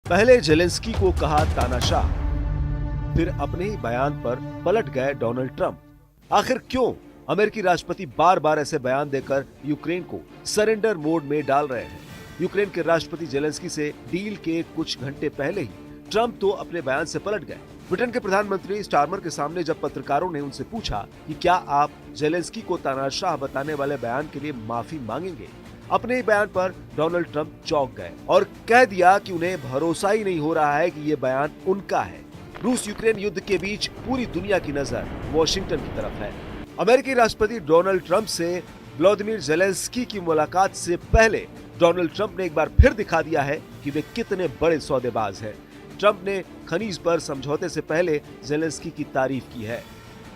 पहले जेलेंस्की को कहा तानाशाह, फिर अपने ही बयान पर पलट गए डोनाल्ड ट्रंप। आखिर क्यों अमेरिकी राष्ट्रपति बार बार ऐसे बयान देकर यूक्रेन को सरेंडर मोड में डाल रहे हैं? यूक्रेन के राष्ट्रपति जेलेंस्की से डील के कुछ घंटे पहले ही ट्रंप तो अपने बयान से पलट गए। ब्रिटेन के प्रधानमंत्री स्टारमर के सामने जब पत्रकारों ने उनसे पूछा कि क्या आप जेलेंस्की को तानाशाह बताने वाले बयान के लिए माफी मांगेंगे, अपने ही बयान पर डोनाल्ड ट्रंप चौंक गए और कह दिया कि उन्हें भरोसा ही नहीं हो रहा है कि ये बयान उनका है। रूस यूक्रेन युद्ध के बीच पूरी दुनिया की नजर वॉशिंगटन की तरफ है। अमेरिकी राष्ट्रपति डोनाल्ड ट्रंप से व्लादिमीर जेलेंस्की की मुलाकात से पहले डोनाल्ड ट्रंप ने एक बार फिर दिखा दिया है कि वे कितने बड़े सौदेबाज हैं। ट्रंप ने खनीज पर समझौते से पहले जेलेंस्की की तारीफ की है।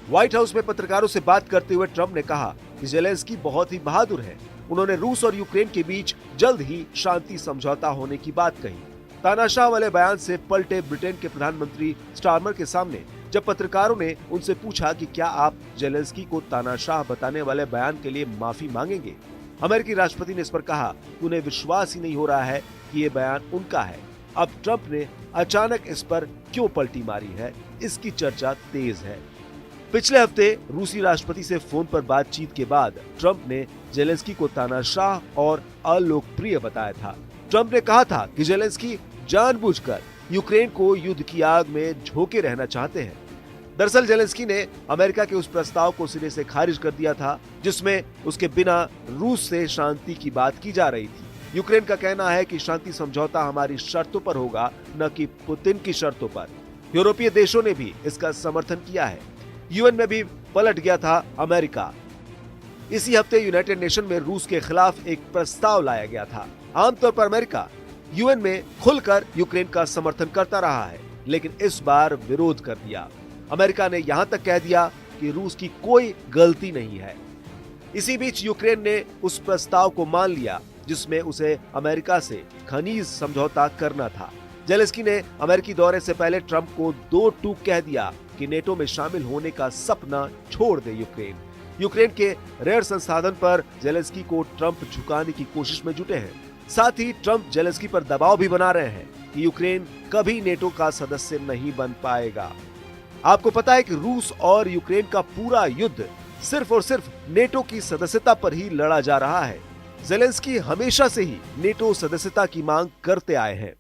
व्हाइट हाउस में पत्रकारों से बात करते हुए ट्रंप ने कहा कि जेलेंस्की बहुत ही बहादुर है। उन्होंने रूस और यूक्रेन के बीच जल्द ही शांति समझौता होने की बात कही। तानाशाह वाले बयान से पलटे ब्रिटेन के प्रधानमंत्री स्टारमर के सामने जब पत्रकारों ने उनसे पूछा कि क्या आप जेलेंस्की को तानाशाह बताने वाले बयान के लिए माफी मांगेंगे, अमेरिकी राष्ट्रपति ने इस पर कहा कि उन्हें विश्वास ही नहीं हो रहा है कि ये बयान उनका है। अब ट्रंप ने अचानक इस पर क्यों पलटी मारी है, इसकी चर्चा तेज है। पिछले हफ्ते रूसी राष्ट्रपति से फोन पर बातचीत के बाद ट्रंप ने जेलेंस्की को तानाशाह और अलोकप्रिय बताया था। ट्रंप ने कहा था कि जेलेंस्की जानबूझकर यूक्रेन को युद्ध की आग में झोंके रहना चाहते हैं। दरअसल जेलेंस्की ने अमेरिका के उस प्रस्ताव को सिरे से खारिज कर दिया था जिसमें उसके बिना रूस से शांति की बात की जा रही थी। यूक्रेन का कहना है कि शांति समझौता हमारी शर्तों पर होगा, न कि पुतिन की शर्तों पर। यूरोपीय देशों ने भी इसका समर्थन किया है। यूएन में भी पलट गया था अमेरिका। इसी हफ्ते यूनाइटेड नेशन में रूस के खिलाफ एक प्रस्ताव लाया गया था। आमतौर पर अमेरिका यूएन में खुलकर यूक्रेन का समर्थन करता रहा है, लेकिन इस बार विरोध कर दिया। अमेरिका ने यहां तक कह दिया कि रूस की कोई गलती नहीं है। इसी बीच यूक्रेन ने उस प्रस्ताव को मान लिया जिसमें उसे अमेरिका से खनीज समझौता करना था। जेलेंस्की ने अमेरिकी दौरे से पहले ट्रंप को दो टूक कह दिया कि नेटो में शामिल होने का सपना छोड़ दे यूक्रेन। यूक्रेन के रेयर संसाधन पर जेलेंस्की को ट्रंप झुकाने की कोशिश में जुटे हैं। साथ ही ट्रंप जेलेंस्की पर दबाव भी बना रहे हैं कि यूक्रेन कभी नेटो का सदस्य नहीं बन पाएगा। आपको पता है कि रूस और यूक्रेन का पूरा युद्ध सिर्फ और सिर्फ नेटो की सदस्यता पर ही लड़ा जा रहा है। जेलेंस्की हमेशा से ही नेटो सदस्यता की मांग करते आए हैं।